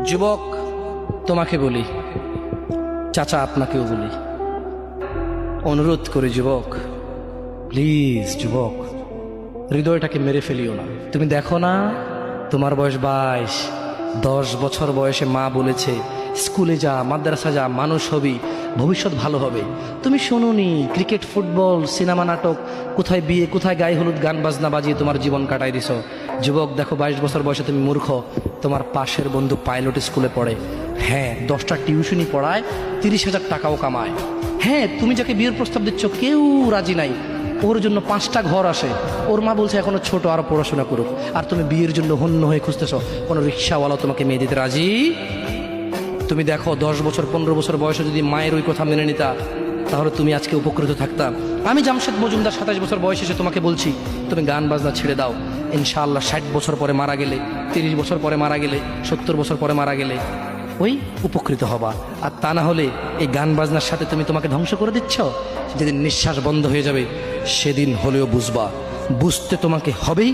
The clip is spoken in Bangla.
যুবক তোমাকে বলি, চাচা আপনাকেও বলি, অনুরোধ করি যুবক, প্লিজ যুবক, হৃদয়টাকে মেরে ফেলিও না। তুমি দেখো না, তোমার বয়স 22, 10 বছর বয়সে মা বলেছে স্কুলে যা, মাদ্রাসা যা, মানুষ হবি, ভবিষ্যৎ ভালো হবে। তুমি শোনোনি ক্রিকেট, ফুটবল, সিনেমা, নাটক, কোথায় বিয়ে, কোথায় গায়ে হলুদ, গান বাজনা বাজিয়ে তোমার জীবন কাটাই দিছো। যুবক দেখো, 22 বছর বয়সে তুমি মূর্খ। তোমার পাশের বন্ধু পাইলট স্কুলে পড়ে, হ্যাঁ 10টা টিউশনি পড়ায়, 30,000 টাকাও কামায়। হ্যাঁ, তুমি যাকে বিয়ের প্রস্তাব দিচ্ছ কেউ রাজি নাই, ওর জন্য 5টা ঘর আসে, ওর মা বলছে এখনো ছোট, আরো পড়াশোনা করুক, আর তুমি বিয়ের জন্য হন্য হয়ে খুঁজতেছ। কোনো রিক্সাওয়ালা তোমাকে মেয়ে দিতে রাজি? তুমি দেখো 10 বছর 15 বছর বয়সে যদি মায়ের ওই কথা মেনে নিতা, তাহলে তুমি আজকে উপকৃত থাকতা। আমি জামশেদ মজুমদার 27 বছর বয়সে এসে তোমাকে বলছি তুমি গান বাজনা ছেড়ে দাও। ইনশাআল্লাহ 60 বছর পরে মারা গেলে, 30 বছর পরে মারা গেলে, 70 বছর পরে মারা গেলে ওই উপকৃত হবা। আর তা না হলে এই গান বাজনার সাথে তুমি তোমাকে ধ্বংস করে দিচ্ছ। যেদিন নিঃশ্বাস বন্ধ হয়ে যাবে সেদিন হলেও বুঝবা, বুঝতে তোমাকে হবেই।